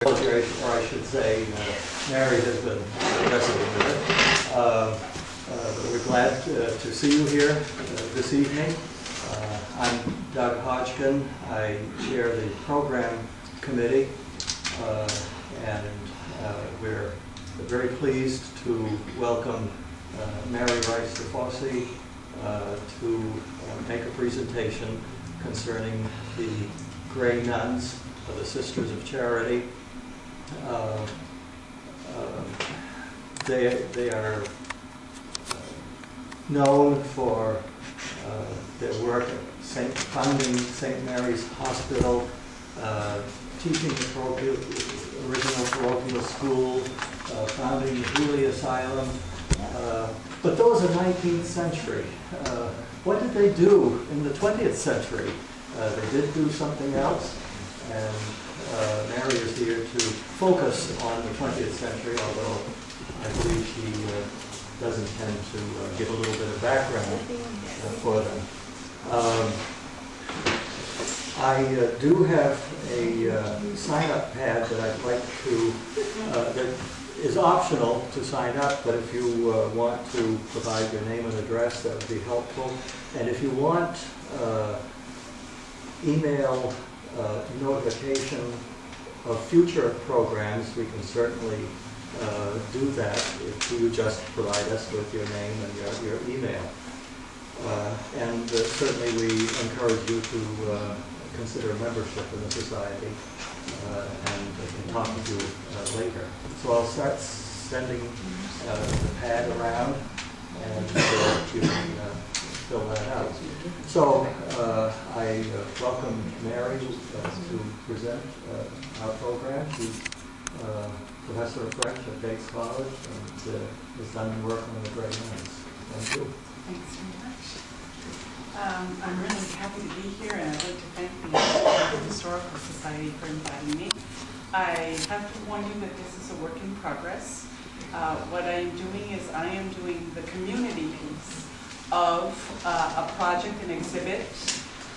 Or I should say, Mary has been aggressive with it. We're glad to see you here this evening. I'm Doug Hodgkin. I chair the program committee, and we're very pleased to welcome Mary Rice-DeFosse to make a presentation concerning the Grey Nuns, the Sisters of Charity. They are known for their work at founding St. Mary's Hospital, teaching the original parochial school, founding the Healy Asylum. But those are 19th century. What did they do in the 20th century? They did do something else, and Mary is here to focus on the 20th century, although I believe she does intend to give a little bit of background for them. I do have a sign-up pad that I'd like to, that is optional to sign up, but if you want to provide your name and address, that would be helpful. And if you want email notification of future programs, we can certainly do that if you just provide us with your name and your email. And certainly we encourage you to consider membership in the society, and can talk with you later. So I'll start sending the pad around, and you can fill that out. So I welcome Mary to present our program. She's Professor of French at Bates College and has done work on the Grey Nuns. Thank you. Thanks very much. I'm really happy to be here, and I'd like to thank the Historical Society for inviting me. I have to warn you that this is a work in progress. What I am doing is I am doing the community piece of a project, an exhibit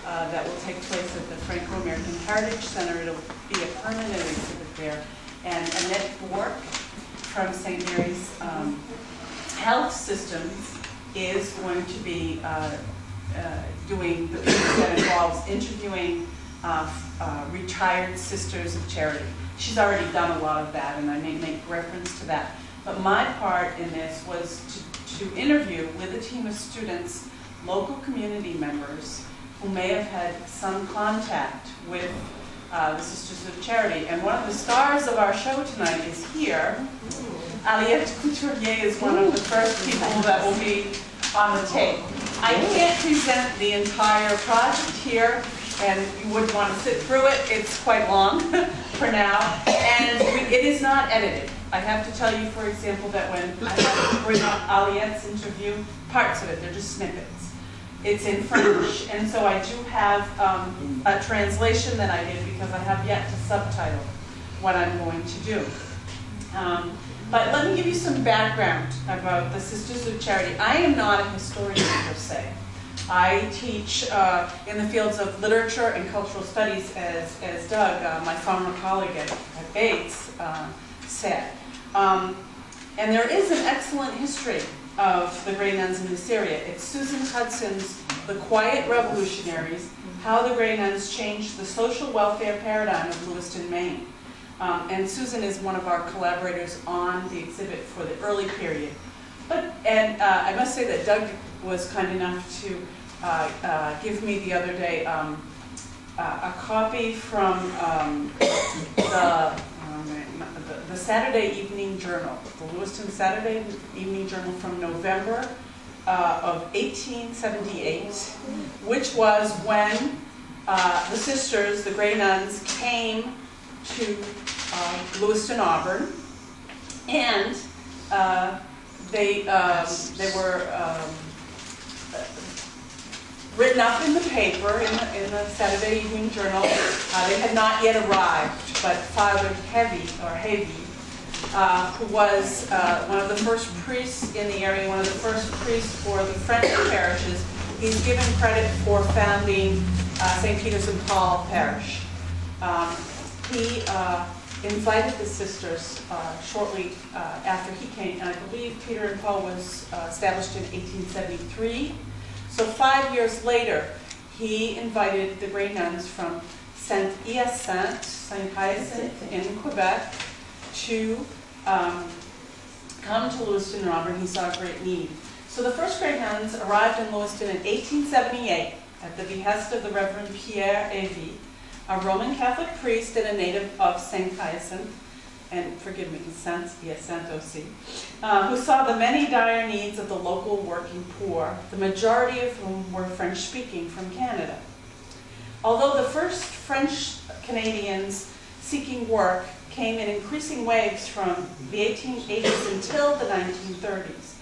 that will take place at the Franco-American Heritage Center. It'll be a permanent exhibit there. And Annette Bork from St. Mary's Health Systems is going to be doing the piece that involves interviewing retired Sisters of Charity. She's already done a lot of that, and I may make reference to that. But my part in this was to interview with a team of students, local community members, who may have had some contact with the Sisters of Charity. And one of the stars of our show tonight is here. Aliette Couturier is one of the first people that will be on the tape. I can't present the entire project here, and you wouldn't want to sit through it. It's quite long for now, and it is not edited. I have to tell you, for example, that when I have to bring up Aliette's interview, parts of it, they're just snippets. It's in French, and so I do have a translation that I did because I have yet to subtitle what I'm going to do. But let me give you some background about the Sisters of Charity. I am not a historian per se. I teach in the fields of literature and cultural studies, as Doug, my former colleague at Bates, said. And there is an excellent history of the Grey Nuns in this area. It's Susan Hudson's The Quiet Revolutionaries, How the Grey Nuns Changed the Social Welfare Paradigm of Lewiston, Maine. And Susan is one of our collaborators on the exhibit for the early period. And I must say that Doug was kind enough to give me the other day a copy from the Saturday Evening Journal, the Lewiston Saturday Evening Journal from November of 1878, which was when the sisters, the Grey Nuns, came to Lewiston, Auburn, and they were written up in the paper, in the Saturday Evening Journal. They had not yet arrived, but Father Heavy, who was one of the first priests in the area, one of the first priests for the French parishes, he's given credit for founding St. Peter's and Paul Parish. He invited the sisters shortly after he came, and I believe Peter and Paul was established in 1873. So 5 years later, he invited the Grey Nuns from Saint-Hyacinthe, St. Hyacinthe in Quebec, to come to Lewiston and Auburn. He saw a great need. So the first Grey Nuns arrived in Lewiston in 1878 at the behest of the Reverend Pierre Evie, a Roman Catholic priest and a native of St. Hyacinthe, and forgive me, Saint-Hyacinthe aussi, who saw the many dire needs of the local working poor, the majority of whom were French-speaking from Canada. Although the first French Canadians seeking work came in increasing waves from the 1880s until the 1930s,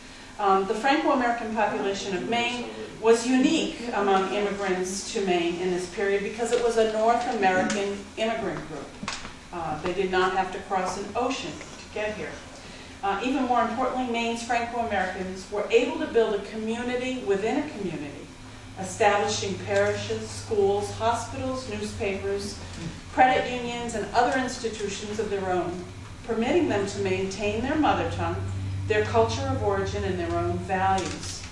the Franco-American population of Maine was unique among immigrants to Maine in this period because it was a North American immigrant group. They did not have to cross an ocean to get here. Even more importantly, Maine's Franco-Americans were able to build a community within a community, establishing parishes, schools, hospitals, newspapers, credit unions, and other institutions of their own, permitting them to maintain their mother tongue, their culture of origin, and their own values.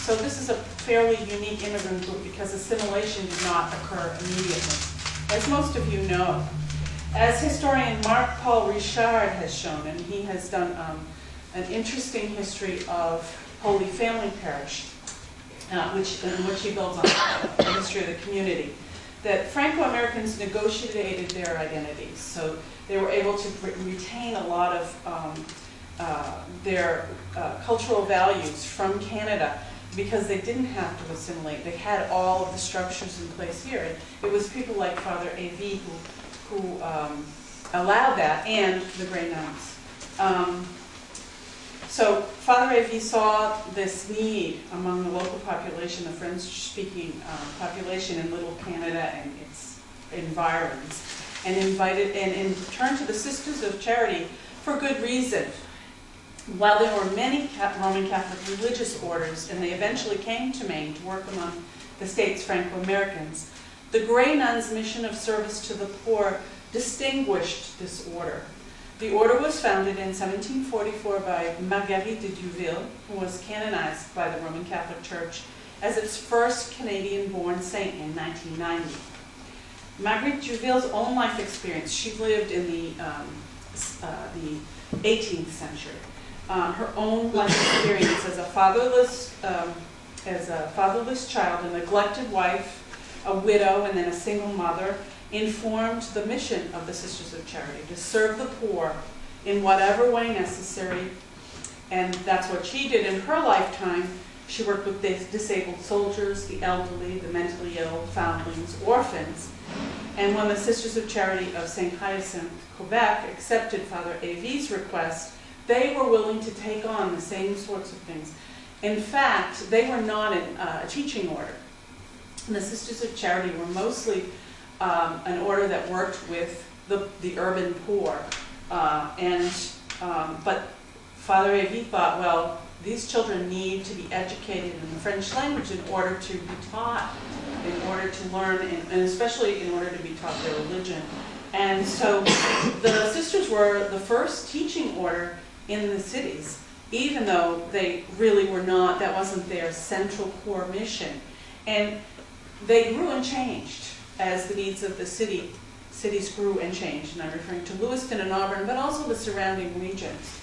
So this is a fairly unique immigrant group because assimilation did not occur immediately, as most of you know. As historian Marc-Paul Richard has shown, and he has done an interesting history of Holy Family Parish, in which he builds on the history of the community, that Franco-Americans negotiated their identities. So they were able to retain a lot of their cultural values from Canada because they didn't have to assimilate. They had all of the structures in place here. And it was people like Father Evie who allowed that, and the Grey Nuns. So Father Evie saw this need among the local population, the French-speaking population in Little Canada and its environs, and invited and turned to the Sisters of Charity for good reason. While there were many Roman Catholic religious orders, and they eventually came to Maine to work among the state's Franco-Americans, the Grey Nuns' mission of service to the poor distinguished this order. The order was founded in 1744 by Marguerite de Duville, who was canonized by the Roman Catholic Church as its first Canadian-born saint in 1990. Marguerite Duville's own life experience, she lived in the 18th century. Her own life experience as a fatherless child, a neglected wife, a widow, and then a single mother, informed the mission of the Sisters of Charity, to serve the poor in whatever way necessary. And that's what she did in her lifetime. She worked with disabled soldiers, the elderly, the mentally ill, foundlings, orphans. And when the Sisters of Charity of St. Hyacinthe, Quebec, accepted Father Evie's request, they were willing to take on the same sorts of things. In fact, they were not a teaching order. And the Sisters of Charity were mostly an order that worked with the urban poor. But Father Evie thought, well, these children need to be educated in the French language in order to be taught, in order to learn, and especially in order to be taught their religion. And so the sisters were the first teaching order in the cities, even though they really were not, that wasn't their central core mission. And they grew and changed as the needs of the cities grew and changed. And I'm referring to Lewiston and Auburn, but also the surrounding regions.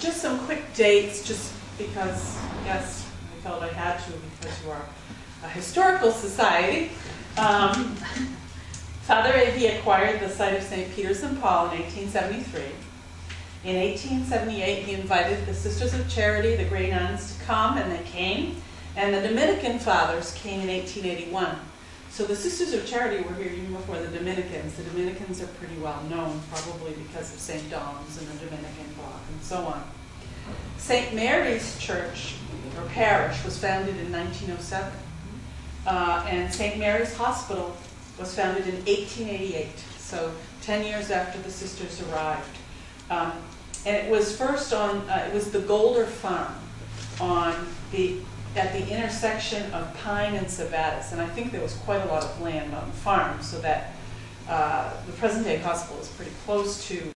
Just some quick dates, just because, yes, I felt I had to because you are a historical society. Father Evie acquired the site of St. Peter's and Paul in 1873. In 1878, he invited the Sisters of Charity, the Grey Nuns, to come, and they came. And the Dominican Fathers came in 1881. So the Sisters of Charity were here even before the Dominicans. The Dominicans are pretty well known, probably because of St. Dom's and the Dominican block and so on. St. Mary's Church, or Parish, was founded in 1907. And St. Mary's Hospital was founded in 1888, so 10 years after the sisters arrived. And it was first on, it was the Golder Farm at the intersection of Pine and Sabattis. And I think there was quite a lot of land on the farm, so that the present-day hospital is pretty close to